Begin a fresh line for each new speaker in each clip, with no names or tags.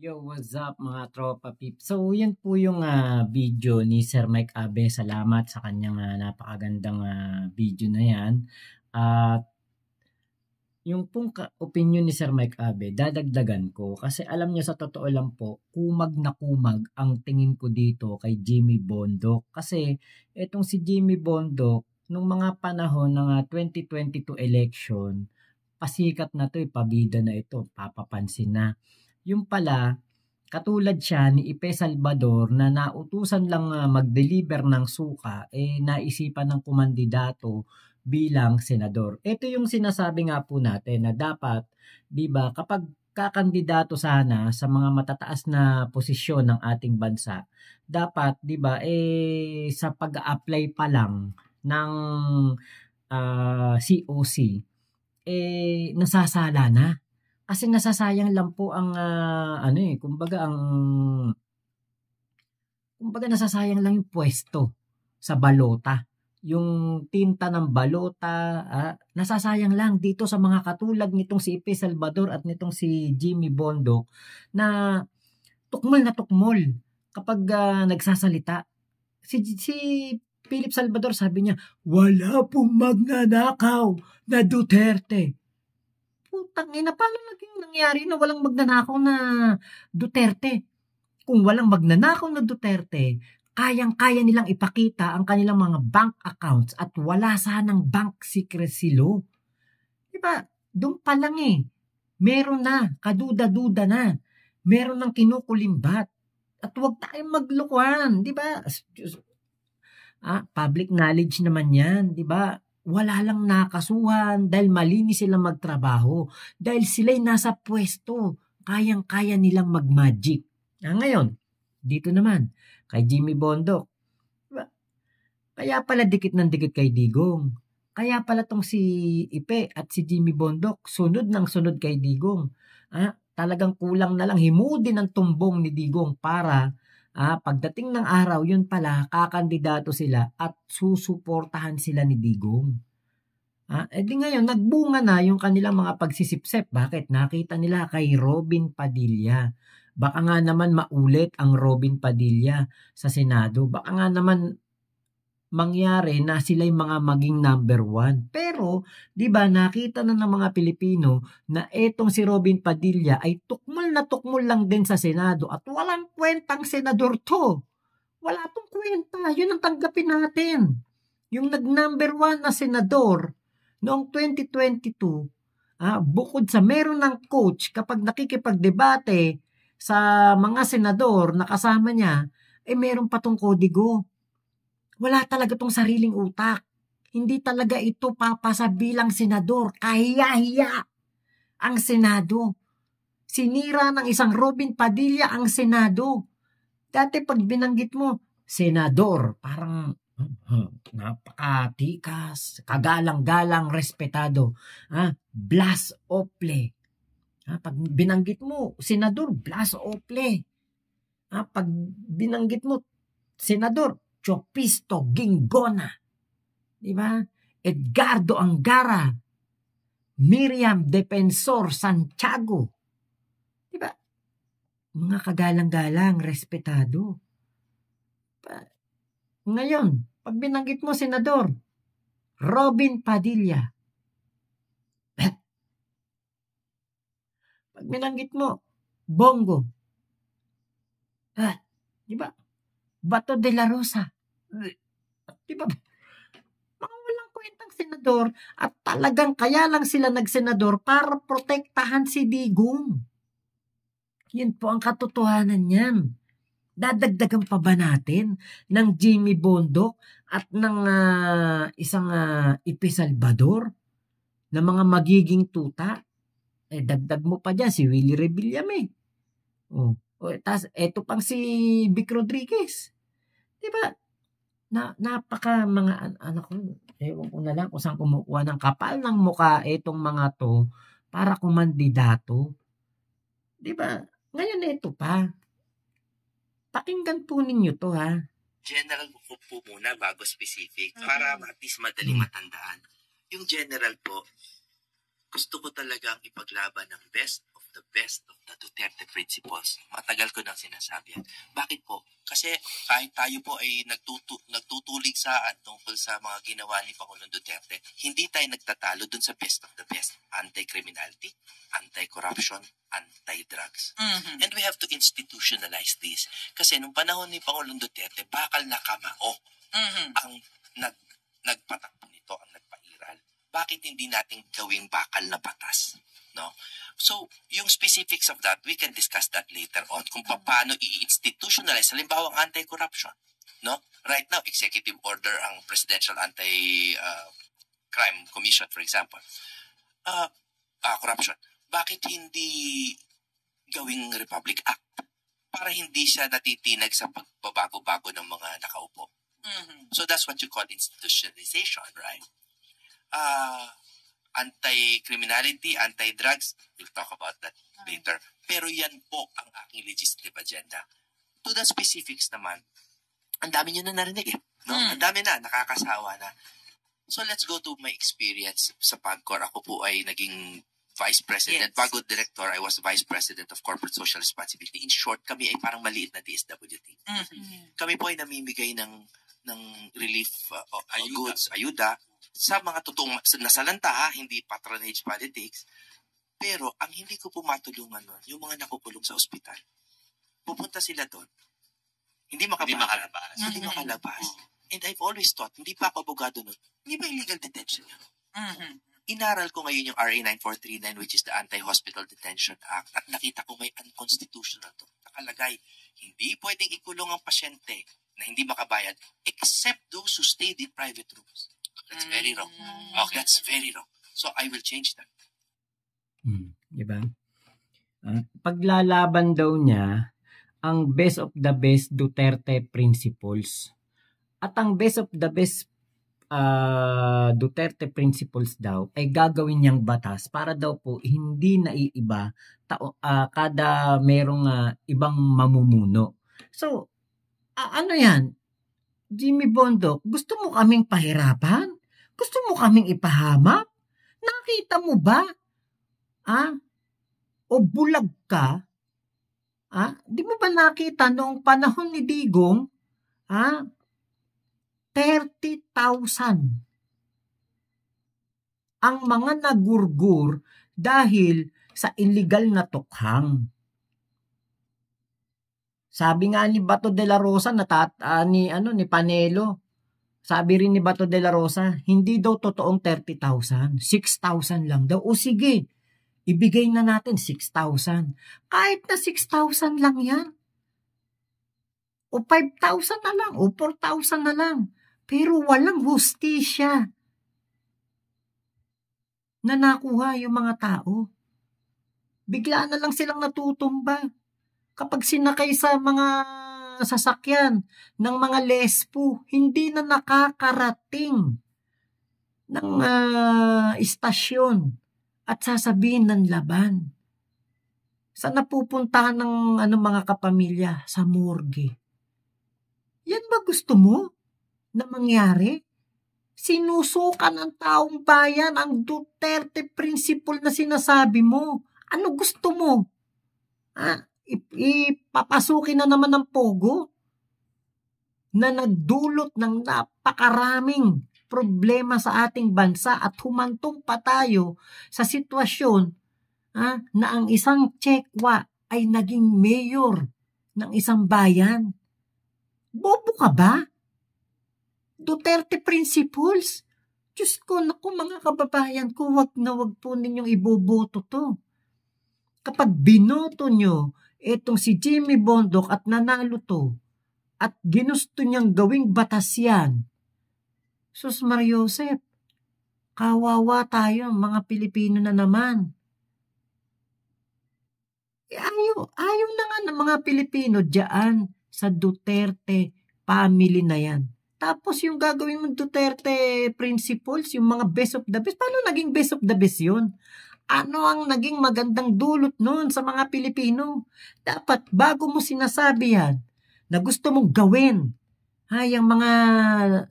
Yo, what's up mga tropa peeps? So, yun po yung video ni Sir Mike Abe. Salamat sa kanyang napakagandang video na yan. At yung pong opinion ni Sir Mike Abe, dadagdagan ko. Kasi alam niyo sa totoo lang po, kumag na kumag ang tingin ko dito kay Jimmy Bondoc. Kasi etong si Jimmy Bondoc, nung mga panahon ng 2022 election, pasikat na to, pabida na ito, papapansin na. Yung pala, katulad siya ni Ipe Salvador na nautusan lang mag-deliver ng suka, naisipan ng kumandidato bilang senador. Ito yung sinasabi nga po natin na dapat, 'di ba, kapag kakandidato sana sa mga matataas na posisyon ng ating bansa, dapat 'di ba sa pag-apply pa lang ng COC nasasala na. Kasi nasasayang lang po ang kumbaga nasasayang lang yung pwesto sa balota. Yung tinta ng balota, nasasayang lang dito sa mga katulad nitong si Ipe Salvador at nitong si Jimmy Bondoc na tukmol na tukmol kapag nagsasalita. Si Philip Salvador sabi niya, wala pong magnanakaw na Duterte. Putang ina, paano naging nangyari na walang magnanakaw na Duterte? Kung walang magnanakaw na Duterte, kayang-kaya nilang ipakita ang kanilang mga bank accounts at wala sanang bank secrecy law. Diba? Doon pa lang meron na, kaduda-duda na. Meron ng kinukulimbat. At huwag tayong maglukuhan, diba? Public knowledge naman yan, diba? Wala lang nakasuhan dahil malinis silang magtrabaho. Dahil sila'y nasa pwesto, kayang-kaya nilang mag-magic. Ngayon, dito naman, kay Jimmy Bondoc. Diba? Kaya pala dikit ng dikit kay Digong. Kaya pala tong si Ipe at si Jimmy Bondoc, sunod ng sunod kay Digong. Talagang kulang na lang, himudin ang tumbong ni Digong para pagdating ng araw, yun pala, kakandidato sila at susuportahan sila ni Digong. Di ngayon, nagbunga na yung kanilang mga pagsisipsep. Bakit? Nakita nila kay Robin Padilla. Baka nga naman maulit ang Robin Padilla sa Senado. Baka nga naman mangyari na sila'y mga maging number 1. Pero, di ba, nakita na ng mga Pilipino na etong si Robin Padilla ay tukmol na tukmol lang din sa Senado at walang kwentang senador to. Wala tong kwenta. Yun ang tanggapin natin. Yung nag-number 1 na senador noong 2022, bukod sa meron ng coach kapag nakikipagdebate sa mga senador na kasama niya, meron pa tong kodigo. Wala talaga tong sariling utak. Hindi talaga ito papasa bilang senador. Kahiya-hiya ang Senado. Sinira ng isang Robin Padilla ang Senado. Dati pag binanggit mo, senador, parang napakatikas, kagalang-galang, respetado. Blas Ople. Pag binanggit mo, senador, Blas Ople. Pag binanggit mo, senador, Chopisto Ginggona. Diba? Edgardo Angara. Miriam Defensor Santiago. Diba? Mga kagalang-galang, respetado. Ngayon, pag binanggit mo, senador, Robin Padilla. Pag binanggit mo, Bongo. Diba? Bato de la Rosa. Diba? Mga walang kwentang senador at talagang kaya lang sila nagsenador para protektahan si Digong. Yun po ang katotohanan niyan. Dadagdagan pa ba natin ng Jimmy Bondoc at ng isang Ipe Salvador na mga magiging tuta? Dagdag mo pa dyan si Willie Rebillame. Tas eto pang si Vic Rodriguez. Diba? Napaka mga anak ko, ewan ko na lang kung saan kumukuha ng kapal ng muka etong mga to para kumandidato. Diba? Ngayon ito pa. Pakinggan po ninyo to
General ko po muna bago specific para at least madali matandaan. Yung general po, gusto ko talagang ipaglaban ng best of the best of the Duterte principles. Matagal ko nang sinasabi yan. Bakit po? Kasi kahit tayo po ay nagtutulig saan tungkol sa mga ginawa ni Pangulong Duterte, hindi tayo nagtatalo dun sa best of the best. Anti-criminality, anti-corruption, anti-drugs. And we have to institutionalize this. Kasi nung panahon ni Pangulong Duterte, bakal na kamao ang nagpatakbo nito, ang nagpairal. Bakit hindi natin gawing bakal na batas? No? So, yung specifics of that, we can discuss that later on kung paano i-institutionalize, halimbawa ang anti-corruption. No? Right now, executive order ang Presidential Anti-Crime Commission, for example. Corruption. Bakit hindi gawing Republic Act para hindi siya natitinag sa pagbabago-bago ng mga nakaupo? So, that's what you call institutionalization, right? Anti-criminality, anti-drugs, we'll talk about that later. Pero yan po ang aking legislative agenda. To the specifics naman, ang dami nyo na narinig eh. No? Ang dami na, nakakasawa na. So let's go to my experience sa PAGCOR. Ako po ay naging vice president. Yes. Bago director, I was vice president of corporate social responsibility. In short, kami ay parang maliit na DSWD. Kami po ay namimigay ng relief goods, ayuda, sa mga totoong nasalanta, hindi patronage politics. Pero ang hindi ko po matulungan nun, yung mga nakukulong sa ospital. Pupunta sila doon. Hindi makalabas. Hindi makalabas. And I've always thought, hindi pa ako abogado nun, hindi ba illegal detention yun? Inaral ko ngayon yung RA 9439, which is the Anti-Hospital Detention Act, at nakita ko may unconstitutional to. Nakalagay, hindi pwedeng ikulong ang pasyente na hindi makabayad except those who stayed in private rooms. That's very wrong. That's very wrong. So, I will change that.
Diba? Paglalaban daw niya ang best of the best Duterte principles. At ang best of the best Duterte principles daw ay gagawin niyang batas para daw po hindi naiiba kada merong ibang mamumuno. So, ano yan? Jimmy Bondoc, gusto mo kaming pahirapan? Gusto mo kaming ipahamak? Nakita mo ba? O bulag ka? Di mo ba nakita noong panahon ni Digong? 30,000 ang mga nagurgur dahil sa illegal na tukhang. Sabi nga ni Bato de la Rosa ni Panelo. Sabi rin ni Bato de la Rosa, hindi daw totoong 30,000, 6,000 lang daw. O sige, ibigay na natin 6,000. Kahit na 6,000 lang yan. O 5,000 na lang, o 4,000 na lang. Pero walang hustisya na nakuha yung mga tao. Bigla na lang silang natutumba. Kapag sinakay sa mga sasakyan ng mga lespo, hindi na nakakarating ng istasyon at sasabihin ng laban. Saan napupuntahan ng mga kapamilya? Sa morgue. Yan ba gusto mo na mangyari? Sinusukan ng taong bayan ang Duterte principle na sinasabi mo. Ano gusto mo? Ipapasukin na naman ng pogo na nagdulot ng napakaraming problema sa ating bansa at humantong pa tayo sa sitwasyon na ang isang Chekwa ay naging mayor ng isang bayan. Bobo ka ba? Duterte principles? Diyos ko, naku mga kababayan ko, wag po ninyong iboboto to. Kapag binoto nyo etong si Jimmy Bondoc at nanalo to, at ginusto niyang gawing batas yan, Sus Mariosep, kawawa tayo, mga Pilipino na naman. Ayaw na nga ng mga Pilipino diyan sa Duterte family na yan. Tapos yung gagawin mong Duterte principles, yung mga best of the best, paano naging best of the best yun? Ano ang naging magandang dulot nun sa mga Pilipino? Dapat bago mo sinasabi yan, na gusto mong gawin, yung mga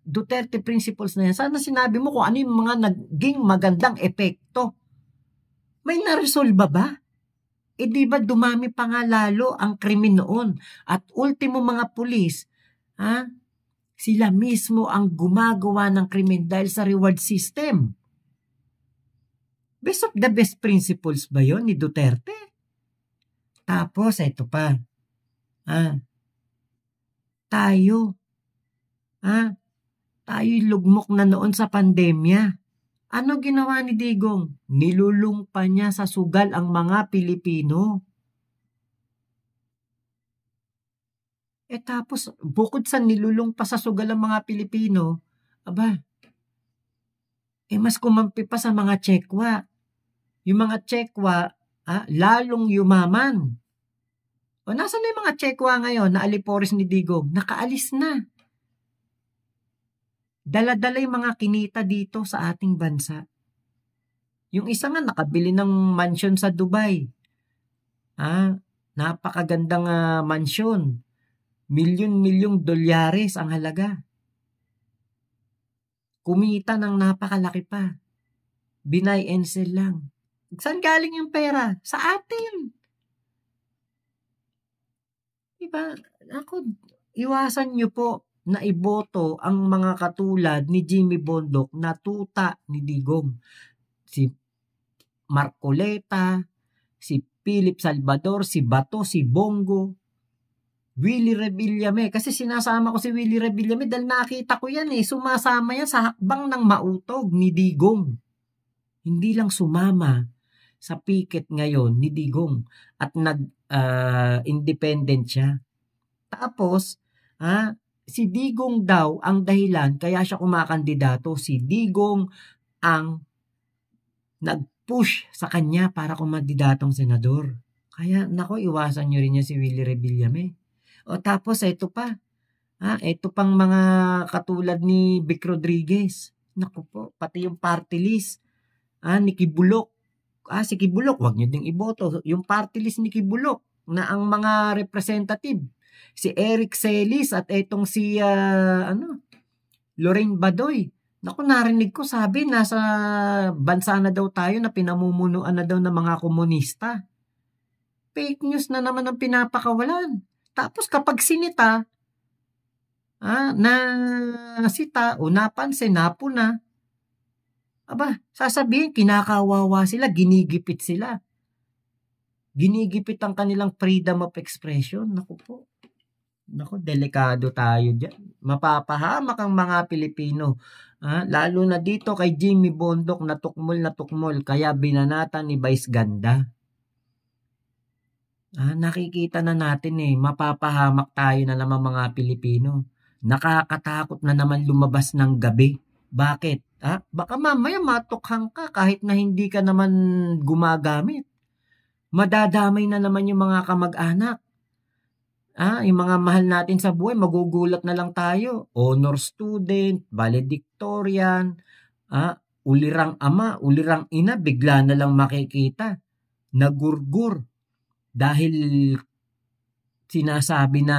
Duterte principles na yan, sana sinabi mo kung ano yung mga naging magandang epekto. May naresolba ba? di ba dumami pa nga lalo ang krimen noon? At ultimo mga pulis, sila mismo ang gumagawa ng krimen dahil sa reward system. Best of the best principles ba yon ni Duterte? Tapos, ito pa. Tayo lugmok na noon sa pandemya. Ano ginawa ni Digong? Nilulong pa niya sa sugal ang mga Pilipino. Tapos, bukod sa nilulong pa sa sugal ang mga Pilipino, mas kumampi pa sa mga Tsekwa. Yung mga Tsekwa, lalong yumaman. O, nasan na yung mga Tsekwa ngayon na aliporis ni Digong? Nakaalis na. Dala-dala yung mga kinita dito sa ating bansa. Yung isa nga nakabili ng mansion sa Dubai. Napakagandang mansion. Milyon-milyong dolyares ang halaga. Kumita ng napakalaki pa. Binay and sell lang. Saan galing yung pera? Sa atin. Diba? Iwasan nyo po na iboto ang mga katulad ni Jimmy Bondoc na tuta ni Digong. Si Marcoleta, si Philip Salvador, si Bato, si Bongo, Willie Rebillame. Kasi sinasama ko si Willie Rebillame dahil nakita ko yan sumasama yan sa hakbang ng mautog ni Digong. Hindi lang sumama sa picket ngayon ni Digong at nag-independent siya. Tapos, si Digong daw ang dahilan kaya siya kumakandidato. Si Digong ang nag-push sa kanya para kumandidatong senador. Kaya, iwasan nyo rin niya si Willie Rebillame. O tapos, ito pa. Ito pang mga katulad ni Vic Rodriguez. Naku po, pati yung party list. Ni Kibulok. Si Kibulok, wag nyo ding iboto. Yung party list ni Kibulok na ang mga representative, si Eric Celis at etong si Lorraine Badoy. Naku, narinig ko sabi nasa bansa na daw tayo na pinamumunuan na daw ng mga komunista. Fake news na naman ang pinapakawalan. Tapos kapag sinita, nasita o napansin, napuna, sasabihin, kinakawawa sila, ginigipit sila. Ginigipit ang kanilang freedom of expression. Naku po. Delikado tayo dyan. Mapapahamak ang mga Pilipino. Lalo na dito kay Jimmy Bondoc na tukmol, kaya binanata ni Vice Ganda. Nakikita na natin mapapahamak tayo na naman mga Pilipino. Nakakatakot na naman lumabas ng gabi. Bakit? Baka mamaya matukhang ka kahit na hindi ka naman gumagamit. Madadamay na naman yung mga kamag-anak. Yung mga mahal natin sa buhay, magugulat na lang tayo. Honor student, valedictorian, ulirang ama, ulirang ina, bigla na lang makikita. Nagurgur. Dahil sinasabi na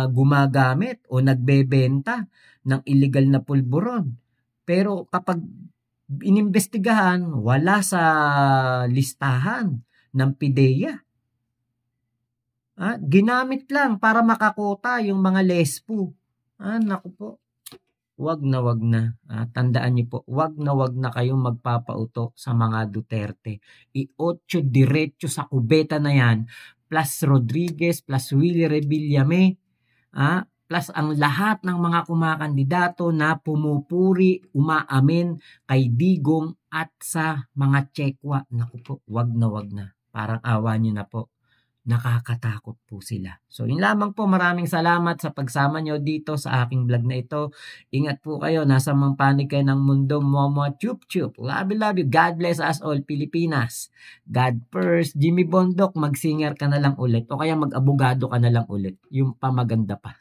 gumagamit o nagbebenta ng illegal na pulburon. Pero kapag inimbestigahan, wala sa listahan ng PIDEA. Ginamit lang para makakota yung mga lespo. Naku po. Wag na. Tandaan niyo po, wag na kayong magpapauto sa mga Duterte. I-8 diretso sa kubeta na yan, plus Rodriguez, plus Willie Rebillame, plus ang lahat ng mga kumakandidato na pumupuri, umaamin kay Digong at sa mga Tsekwa. Naku po, wag na. Parang awa niyo na po. Nakakatakot po sila. So, yun lamang po. Maraming salamat sa pagsama nyo dito sa aking vlog na ito. Ingat po kayo. Nasa mga panig kayo ng mundo. Momo chup chup. Love you. God bless us all, Pilipinas. God first. Jimmy Bondoc, mag-singer ka na lang ulit. O kaya mag-abogado ka na lang ulit. Yung pamaganda pa.